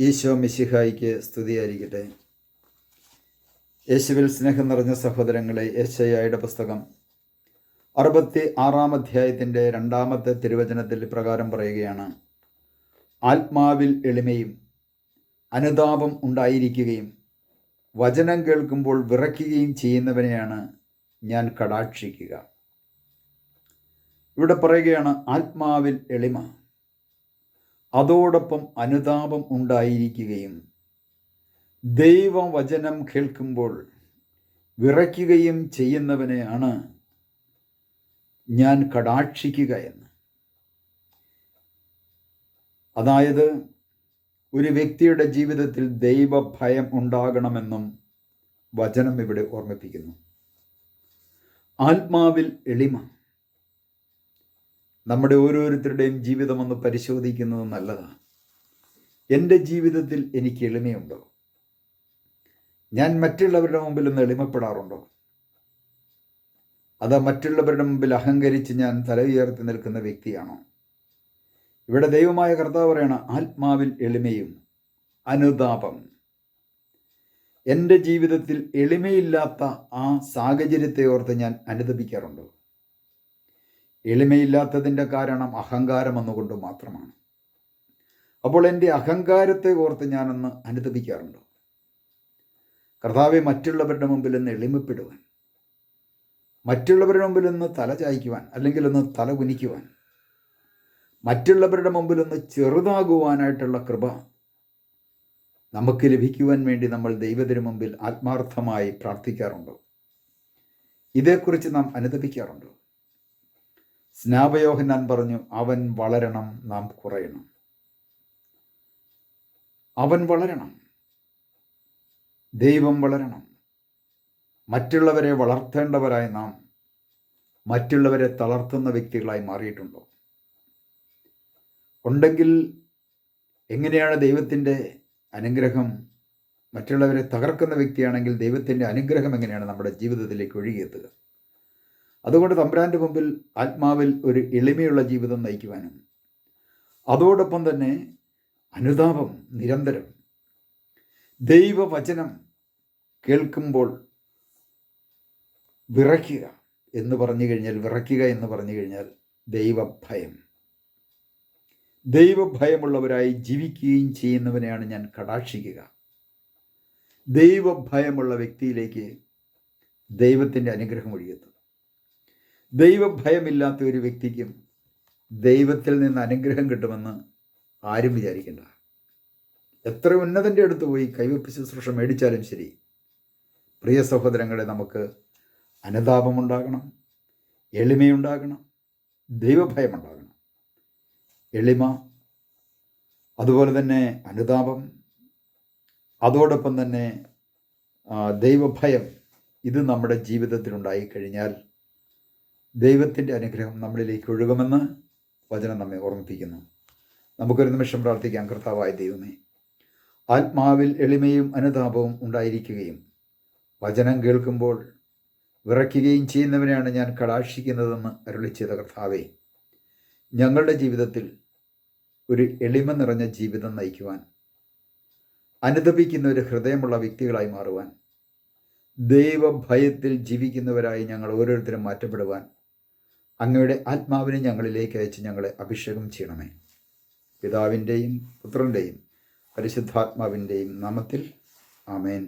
ഈശോ മിശിഹായിക്ക് സ്തുതിയായിരിക്കട്ടെ. യേശുവിൽ സ്നേഹം നിറഞ്ഞ സഹോദരങ്ങളെ, യെശയ്യായുടെ പുസ്തകം 66 അധ്യായത്തിൻ്റെ 2 തിരുവചനത്തിൽ പ്രകാരം പറയുകയാണ്: ആത്മാവിൽ എളിമയും അനുതാപം ഉണ്ടായിരിക്കുകയും വചനം കേൾക്കുമ്പോൾ വിറയ്ക്കുകയും ചെയ്യുന്നവനെയാണ് ഞാൻ കടാക്ഷിക്കുക. ഇവിടെ പറയുകയാണ് ആത്മാവിൽ എളിമ, അതോടൊപ്പം അനുതാപം ഉണ്ടായിരിക്കുകയും ദൈവവചനം കേൾക്കുമ്പോൾ വിറയ്ക്കുകയും ചെയ്യുന്നവനെയാണ് ഞാൻ കടാക്ഷിക്കുക എന്ന്. അതായത് ഒരു വ്യക്തിയുടെ ജീവിതത്തിൽ ദൈവഭയം ഉണ്ടാകണമെന്നും വചനം ഇവിടെ ഓർമ്മിപ്പിക്കുന്നു. ആത്മാവിൽ എളിമ നമ്മുടെ ഓരോരുത്തരുടെയും ജീവിതമൊന്ന് പരിശോധിക്കുന്നത് നല്ലതാണ്. എൻ്റെ ജീവിതത്തിൽ എനിക്ക് എളിമയുണ്ടോ? ഞാൻ മറ്റുള്ളവരുടെ മുമ്പിൽ ഒന്ന് എളിമപ്പെടാറുണ്ടോ? അത് മറ്റുള്ളവരുടെ മുമ്പിൽ അഹങ്കരിച്ച് ഞാൻ തല ഉയർത്തി നിൽക്കുന്ന വ്യക്തിയാണോ? ഇവിടെ ദൈവമായ കർത്താവ് പറയണ ആത്മാവിൽ എളിമയും അനുതാപം. എൻ്റെ ജീവിതത്തിൽ എളിമയില്ലാത്ത ആ സാഹചര്യത്തെ ഓർത്ത് ഞാൻ അനുതപിക്കാറുണ്ടോ? എളിമയില്ലാത്തതിൻ്റെ കാരണം അഹങ്കാരം എന്നുകൊണ്ട് മാത്രമാണ്. അപ്പോൾ എൻ്റെ അഹങ്കാരത്തെ ഓർത്ത് ഞാനൊന്ന് അനുതപിക്കാറുണ്ടോ? കർത്താവെ, മറ്റുള്ളവരുടെ മുമ്പിൽ ഒന്ന് എളിമപ്പെടുവാൻ, മറ്റുള്ളവരുടെ മുമ്പിൽ ഒന്ന് തല ചായ്ക്കുവാൻ, അല്ലെങ്കിൽ ഒന്ന് തല കുനിക്കുവാൻ, മറ്റുള്ളവരുടെ മുമ്പിൽ ഒന്ന് ചെറുതാകുവാനായിട്ടുള്ള കൃപ നമുക്ക് ലഭിക്കുവാൻ വേണ്ടി നമ്മൾ ദൈവത്തിന് മുമ്പിൽ ആത്മാർത്ഥമായി പ്രാർത്ഥിക്കാറുണ്ടോ? ഇതേക്കുറിച്ച് നാം അനുതപിക്കാറുണ്ടോ? സ്നാപയോഹന്നാൻ പറഞ്ഞു, അവൻ വളരണം, നാം കുറയണം. അവൻ വളരണം, ദൈവം വളരണം. മറ്റുള്ളവരെ വളർത്തേണ്ടവരായി നാം മറ്റുള്ളവരെ തളർത്തുന്ന വ്യക്തികളായി മാറിയിട്ടുണ്ടോ? ഉണ്ടെങ്കിൽ എങ്ങനെയാണ് ദൈവത്തിൻ്റെ അനുഗ്രഹം? മറ്റുള്ളവരെ തകർക്കുന്ന വ്യക്തിയാണെങ്കിൽ ദൈവത്തിൻ്റെ അനുഗ്രഹം എങ്ങനെയാണ് നമ്മുടെ ജീവിതത്തിലേക്ക് ഒഴുകിയെത്തുക? അതുകൊണ്ട് തമ്പുരാൻ്റെ മുമ്പിൽ ആത്മാവിൽ ഒരു എളിമയുള്ള ജീവിതം നയിക്കുവാനും അതോടൊപ്പം തന്നെ അനുതാപം നിരന്തരം, ദൈവവചനം കേൾക്കുമ്പോൾ വിറയ്ക്കുക എന്ന് പറഞ്ഞു കഴിഞ്ഞാൽ ദൈവഭയം, ദൈവഭയമുള്ളവരായി ജീവിക്കുകയും ചെയ്യുന്നവനെയാണ് ഞാൻ കടാക്ഷിക്കുക. ദൈവഭയമുള്ള വ്യക്തിയിലേക്ക് ദൈവത്തിൻ്റെ അനുഗ്രഹം ഒഴുകിയെത്തും. ദൈവഭയമില്ലാത്ത ഒരു വ്യക്തിക്കും ദൈവത്തിൽ നിന്ന് അനുഗ്രഹം കിട്ടുമെന്ന് ആരും വിചാരിക്കേണ്ട. എത്ര ഉന്നതൻ്റെ അടുത്ത് പോയി കൈവപ്പ് ശുശ്രൂഷ മേടിച്ചാലും ശരി, പ്രിയ സഹോദരങ്ങളെ, നമുക്ക് അനുതാപമുണ്ടാകണം, എളിമയുണ്ടാകണം, ദൈവഭയമുണ്ടാകണം. എളിമ, അതുപോലെ തന്നെ അനുതാപം, അതോടൊപ്പം തന്നെ ദൈവഭയം, ഇത് നമ്മുടെ ജീവിതത്തിലുണ്ടായി കഴിഞ്ഞാൽ ദൈവത്തിൻ്റെ അനുഗ്രഹം നമ്മളിലേക്ക് ഒഴുകുമെന്ന് വചനം നമ്മെ ഓർമ്മിപ്പിക്കുന്നു. നമുക്കൊരു നിമിഷം പ്രാർത്ഥിക്കാം. കർത്താവായ ദൈവമേ, ആത്മാവിൽ എളിമയും അനുതാപവും ഉണ്ടായിരിക്കുകയും വചനം കേൾക്കുമ്പോൾ വിറയ്ക്കുകയും ചെയ്യുന്നവനെയാണ് ഞാൻ കടാക്ഷിക്കുന്നതെന്ന് അരുളി ചെയ്ത കർത്താവേ, ഞങ്ങളുടെ ജീവിതത്തിൽ ഒരു എളിമ നിറഞ്ഞ ജീവിതം നയിക്കുവാൻ, അനുതപിക്കുന്ന ഒരു ഹൃദയമുള്ള വ്യക്തികളായി മാറുവാൻ, ദൈവഭയത്തിൽ ജീവിക്കുന്നവരായി ഞങ്ങൾ ഓരോരുത്തരും മാറ്റപ്പെടുവാൻ അങ്ങയുടെ ആത്മാവിനെ ഞങ്ങളിലേക്ക് അയച്ച് ഞങ്ങളെ അഭിഷേകം ചെയ്യണമേ. പിതാവിൻ്റെയും പുത്രൻ്റെയും പരിശുദ്ധാത്മാവിൻ്റെയും നാമത്തിൽ ആമേൻ.